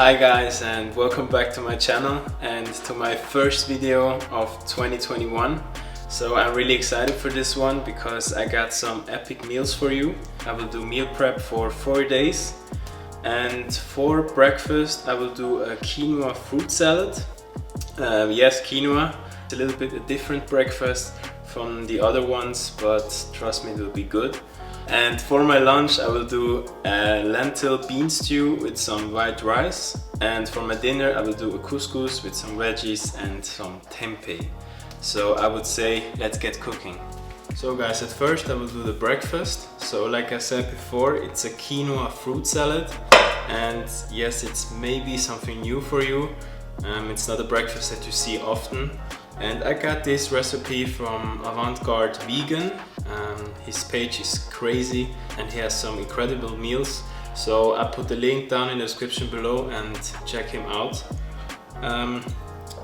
Hi guys, and welcome back to my channel and to my first video of 2021. So I'm really excited for this one because I got some epic meals for you. I will do meal prep for 4 days, and for breakfast I will do a quinoa fruit salad. Yes, quinoa. It's a little bit a different breakfast from the other ones, but trust me, it will be good. And for my lunch I will do a lentil bean stew with some white rice, and for my dinner I will do a couscous with some veggies and some tempeh. So I would say let's get cooking. So guys, at first I will do the breakfast. So like I said before, it's a quinoa fruit salad, and yes, it's maybe something new for you. It's not a breakfast that you see often. And I got this recipe from Avant-Garde Vegan. His page is crazy and he has some incredible meals. So I put the link down in the description below and check him out.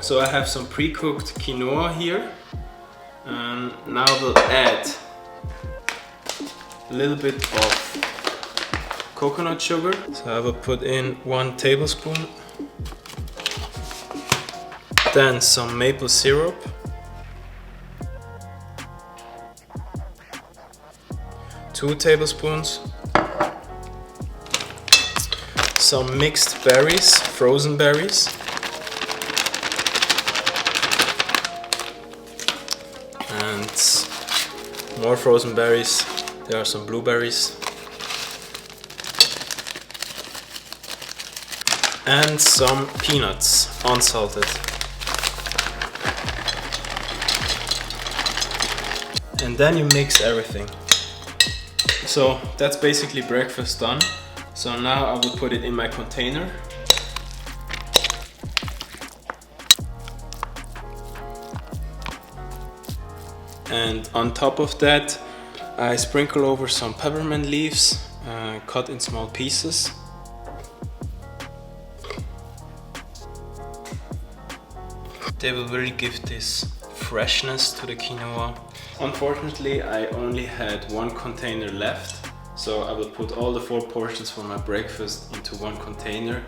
So I have some pre-cooked quinoa here. Now we'll add a little bit of coconut sugar. So I will put in 1 tablespoon. Then some maple syrup, two tablespoons, some mixed berries, frozen berries, and more frozen berries. There are some blueberries, and some peanuts, unsalted. And then you mix everything. So that's basically breakfast done. So now I will put it in my container. And on top of that I sprinkle over some peppermint leaves, cut in small pieces. They will really give this freshness to the quinoa. Unfortunately, I only had 1 container left, so I will put all the 4 portions for my breakfast into 1 container.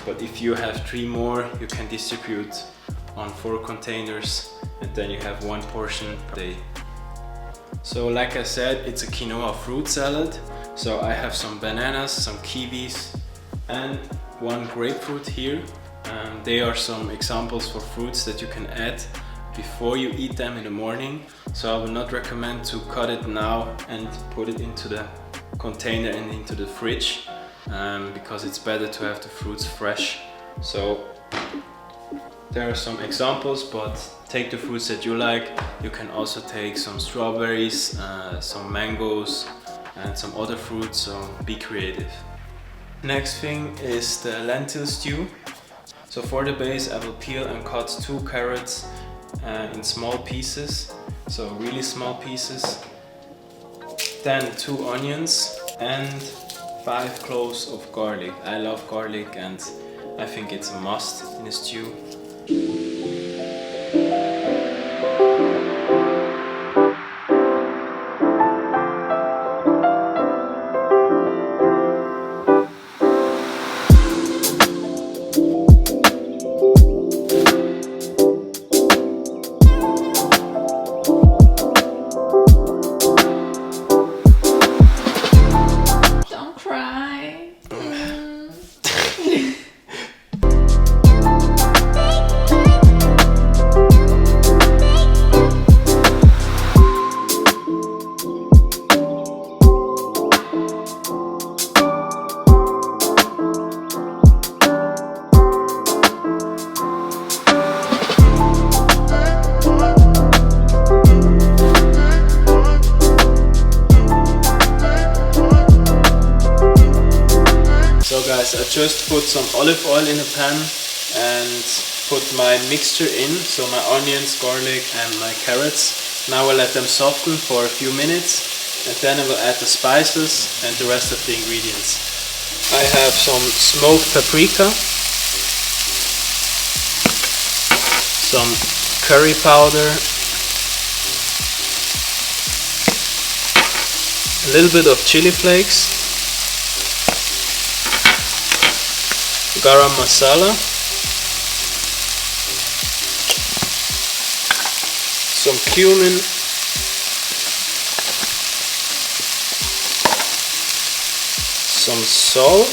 But if you have 3 more, you can distribute on 4 containers, and then you have 1 portion per day. So like I said, it's a quinoa fruit salad. So I have some bananas, some kiwis, and 1 grapefruit here. They are some examples for fruits that you can add before you eat them in the morning. So I would not recommend to cut it now and put it into the container and into the fridge, because it's better to have the fruits fresh. So there are some examples, but take the fruits that you like. You can also take some strawberries, some mangoes, and some other fruits, so be creative. Next thing is the lentil stew. So for the base I will peel and cut 2 carrots in small pieces, so really small pieces. Then 2 onions and 5 cloves of garlic. I love garlic and I think it's a must in a stew. I just put some olive oil in a pan and put my mixture in, so my onions, garlic and my carrots. Now I'll let them soften for a few minutes, and then I will add the spices and the rest of the ingredients. I have some smoked paprika, some curry powder, a little bit of chili flakes, garam masala, some cumin, some salt,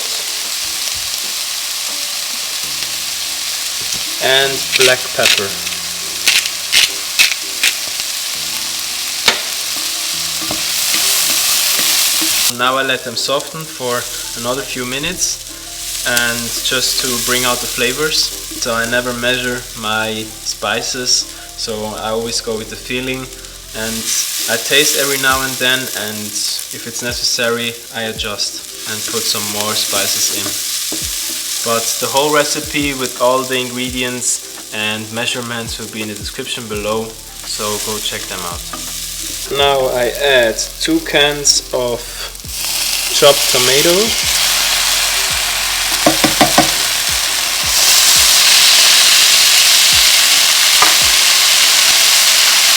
and black pepper. Now I let them soften for another few minutes, and just to bring out the flavors. So I never measure my spices, so I always go with the feeling, and I taste every now and then, and if it's necessary I adjust and put some more spices in. But the whole recipe with all the ingredients and measurements will be in the description below, so go check them out. Now I add 2 cans of chopped tomato,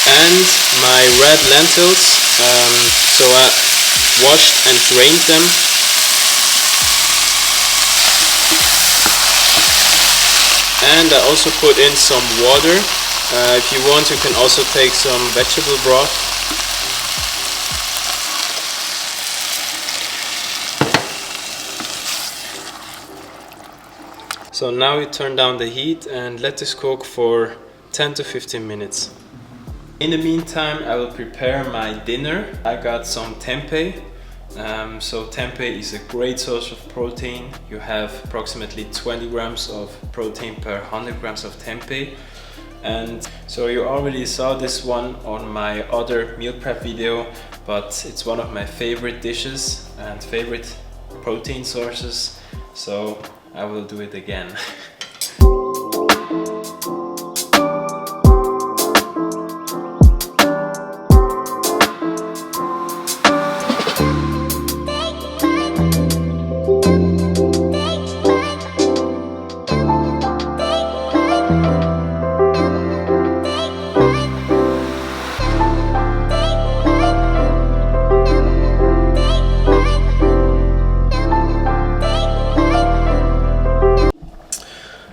and my red lentils. So I washed and drained them. And I also put in some water. If you want, you can also take some vegetable broth. So now we turn down the heat and let this cook for 10 to 15 minutes. In the meantime, I will prepare my dinner. I got some tempeh. So tempeh is a great source of protein. You have approximately 20 grams of protein per 100 grams of tempeh. And so you already saw this one on my other meal prep video, but it's one of my favorite dishes and favorite protein sources. So I will do it again.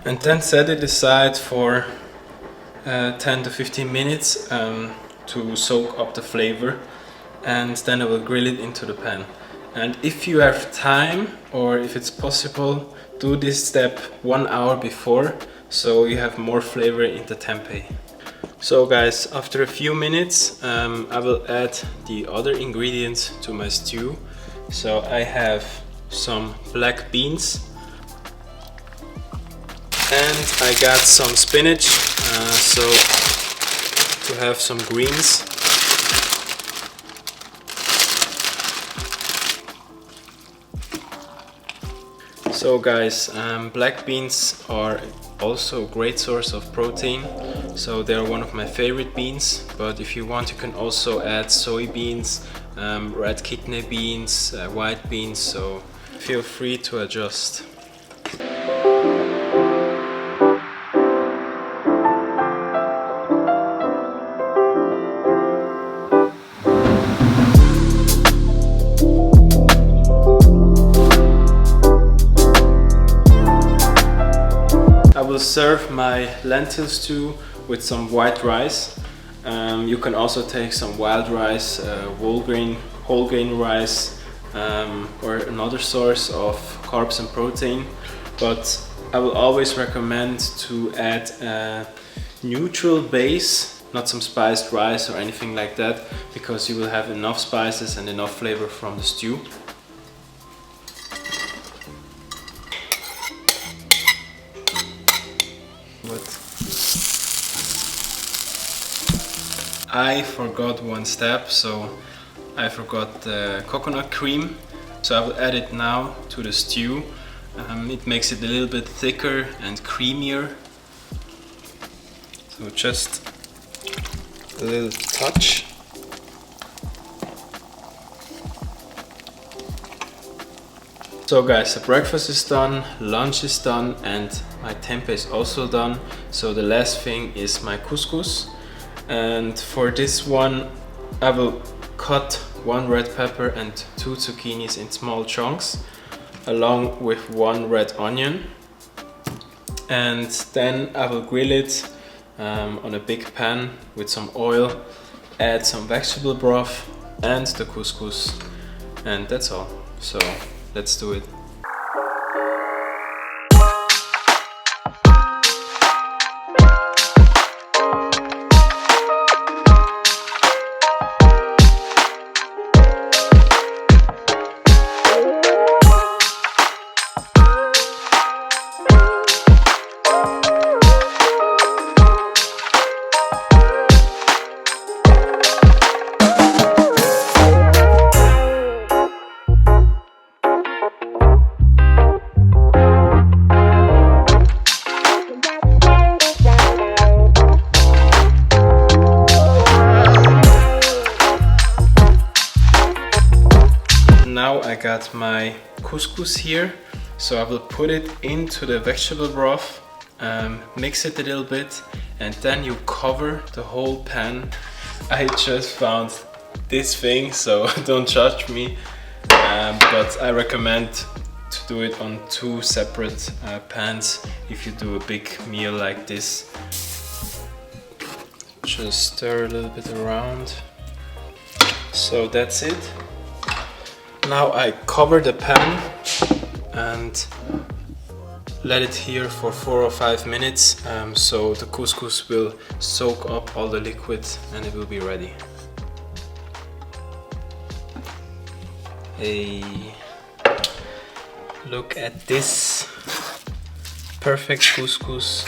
And then set it aside for 10 to 15 minutes to soak up the flavor, and then I will grill it into the pan. And if you have time, or if it's possible, do this step 1 hour before, so you have more flavor in the tempeh. So guys, after a few minutes I will add the other ingredients to my stew. So I have some black beans, and I got some spinach, so to have some greens. So guys, black beans are also a great source of protein, so they're one of my favorite beans. But if you want, you can also add soybeans, red kidney beans, white beans, so feel free to adjust. I will serve my lentil stew with some white rice. You can also take some wild rice, whole grain rice, or another source of carbs and protein. But I will always recommend to add a neutral base, not some spiced rice or anything like that, because you will have enough spices and enough flavor from the stew. I forgot one step, so I forgot the coconut cream. So I will add it now to the stew. It makes it a little bit thicker and creamier. So just a little touch. So guys, the breakfast is done, lunch is done, and my tempeh is also done. So the last thing is my couscous. And for this one I will cut 1 red pepper and 2 zucchinis in small chunks, along with 1 red onion. and then I will grill it on a big pan with some oil, add some vegetable broth and the couscous, and that's all. So let's do it. Now I got my couscous here, so I will put it into the vegetable broth, mix it a little bit, and then you cover the whole pan. I just found this thing, so don't judge me, but I recommend to do it on 2 separate pans if you do a big meal like this. Just stir a little bit around. So that's it. Now I cover the pan and let it here for 4 or 5 minutes, so the couscous will soak up all the liquid and it will be ready. Hey, look at this perfect couscous.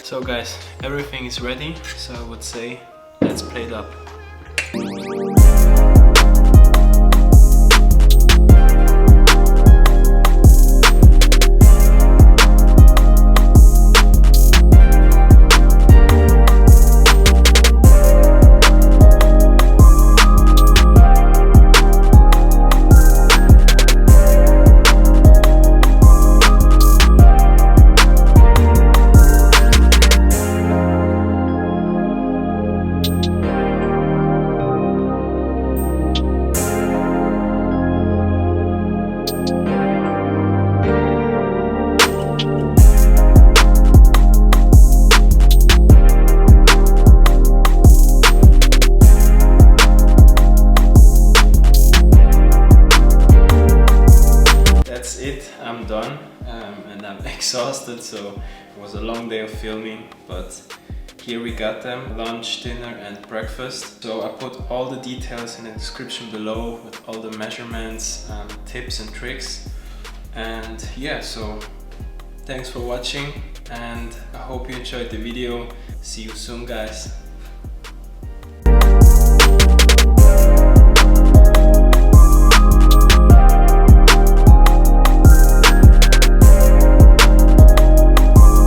So guys, everything is ready, so I would say let's plate up. I'm done and I'm exhausted, so it was a long day of filming, but here we got them, lunch, dinner and breakfast. So I put all the details in the description below with all the measurements, tips and tricks. And yeah, so thanks for watching and I hope you enjoyed the video. See you soon guys.